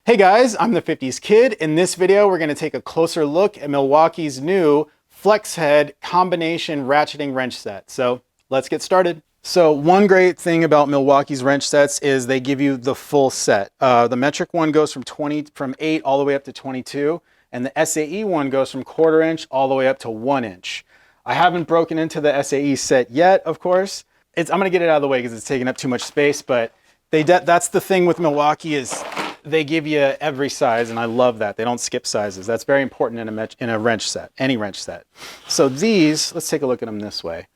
Hey guys, I'm the 50s Kid. In this video, we're going to take a closer look at Milwaukee's new flex head combination ratcheting wrench set. So let's get started. So one great thing about Milwaukee's wrench sets is they give you the full set. The metric one goes from 8 all the way up to 22, and the SAE one goes from 1/4 inch all the way up to 1 inch. I haven't broken into the SAE set yet, of course. I'm going to get it out of the way because it's taking up too much space, but that's the thing with Milwaukee is they give you every size, and I love that. They don't skip sizes. That's very important in a wrench set, any wrench set. So these, let's take a look at them this way.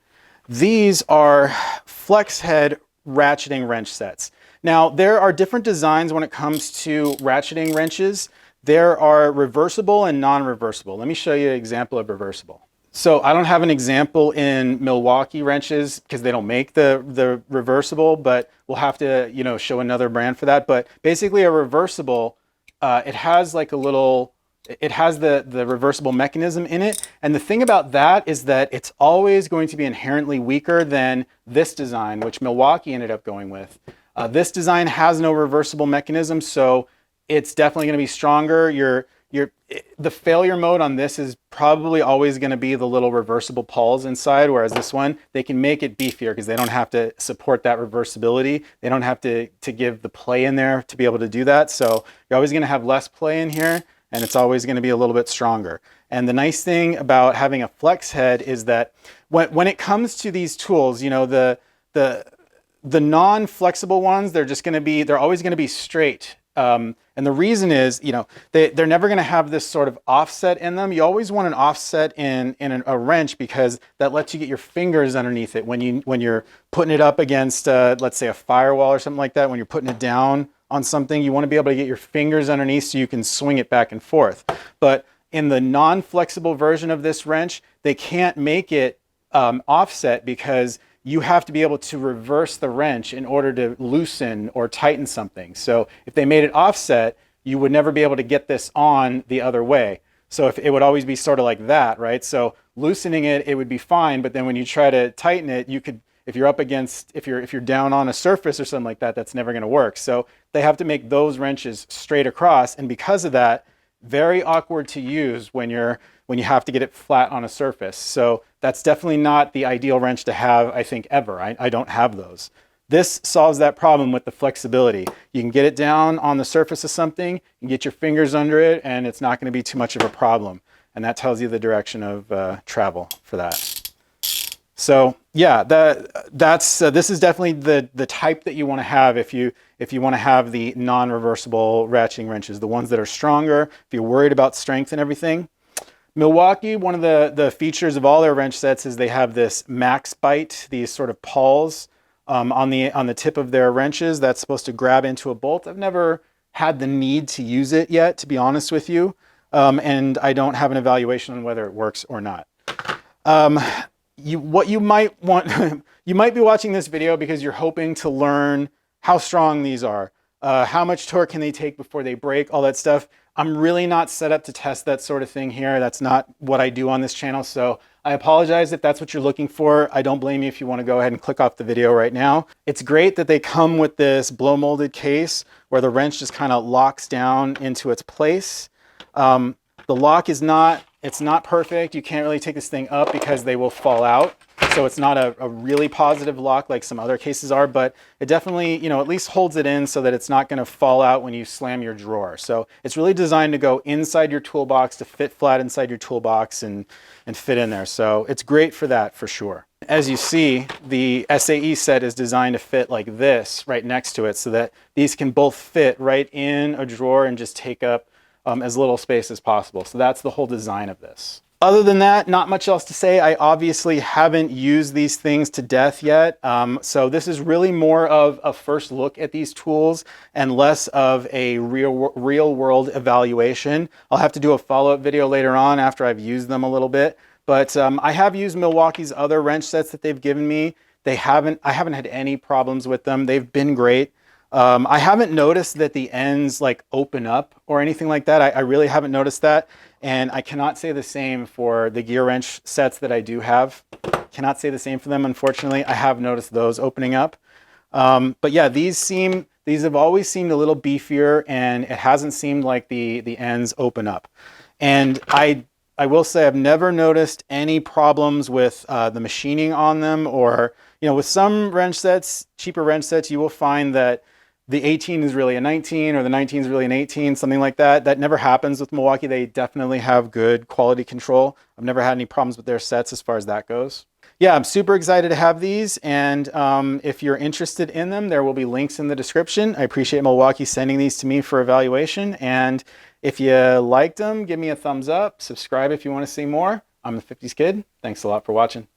These are flex head ratcheting wrench sets. Now, there are different designs when it comes to ratcheting wrenches. There are reversible and non-reversible. Let me show you an example of reversible. So I don't have an example in Milwaukee wrenches because they don't make the reversible, but we'll have to, show another brand for that. But basically a reversible, it has like it has the reversible mechanism in it. And the thing about that is that it's always going to be inherently weaker than this design, which Milwaukee ended up going with. This design has no reversible mechanism, so it's definitely going to be stronger. The failure mode on this is probably always going to be the little reversible pawls inside, whereas this one, they can make it beefier because they don't have to support that reversibility. They don't have to give the play in there to be able to do that. So you're always going to have less play in here, and it's always going to be a little bit stronger. And the nice thing about having a flex head is that when it comes to these tools, the non-flexible ones, they're always going to be straight. And the reason is, they're never going to have this sort of offset in them. You always want an offset in a wrench because that lets you get your fingers underneath it when you're putting it up against, let's say, a firewall or something like that. When you're putting it down on something, you want to be able to get your fingers underneath so you can swing it back and forth. But in the non-flexible version of this wrench, they can't make it offset because you have to be able to reverse the wrench in order to loosen or tighten something. So if they made it offset, you would never be able to get this on the other way. So if it would always be sort of like that, right? So loosening it would be fine, but then when you try to tighten it, if you're down on a surface or something like that, that's never gonna work. So they have to make those wrenches straight across, and because of that, very awkward to use when you have to get it flat on a surface. So that's definitely not the ideal wrench to have, I think, ever. I don't have those. This solves that problem with the flexibility. You can get it down on the surface of something, you can get your fingers under it, and it's not going to be too much of a problem. And that tells you the direction of travel for that. So yeah, this is definitely the type that you want to have if you want to have the non-reversible ratcheting wrenches, the ones that are stronger, if you're worried about strength and everything. Milwaukee, one of the features of all their wrench sets is they have this max bite, these sort of pawls on the tip of their wrenches that's supposed to grab into a bolt. I've never had the need to use it yet, to be honest with you, and I don't have an evaluation on whether it works or not. What you might want, you might be watching this video because you're hoping to learn how strong these are, how much torque can they take before they break, all that stuff. I'm really not set up to test that sort of thing here. That's not what I do on this channel. So I apologize if that's what you're looking for. I don't blame you if you want to go ahead and click off the video right now. It's great that they come with this blow molded case where the wrench just kind of locks down into its place. The lock is not perfect. You can't really take this thing up because they will fall out. So it's not a really positive lock like some other cases are, but it definitely, at least holds it in so that it's not going to fall out when you slam your drawer. So it's really designed to go inside your toolbox, to fit flat inside your toolbox and fit in there. So it's great for that for sure. As you see, the SAE set is designed to fit like this right next to it so that these can both fit right in a drawer and just take up as little space as possible. So that's the whole design of this. Other than that, not much else to say. I obviously haven't used these things to death yet. So this is really more of a first look at these tools and less of a real world evaluation. I'll have to do a follow-up video later on after I've used them a little bit. But I have used Milwaukee's other wrench sets that they've given me. I haven't had any problems with them. They've been great. I haven't noticed that the ends like open up or anything like that. I really haven't noticed that. And I cannot say the same for the gear wrench sets that I do have. Cannot say the same for them, unfortunately. I have noticed those opening up. But yeah, these seem these have always seemed a little beefier, and it hasn't seemed like the ends open up. And I will say I've never noticed any problems with the machining on them, or, you know, with some wrench sets, cheaper wrench sets, you will find that the 18 is really a 19 or the 19 is really an 18, something like that. That never happens with Milwaukee. They definitely have good quality control. I've never had any problems with their sets as far as that goes. Yeah, I'm super excited to have these, and if you're interested in them, there will be links in the description. I appreciate Milwaukee sending these to me for evaluation, and if you liked them, give me a thumbs up, subscribe if you want to see more. I'm the 50s Kid. Thanks a lot for watching.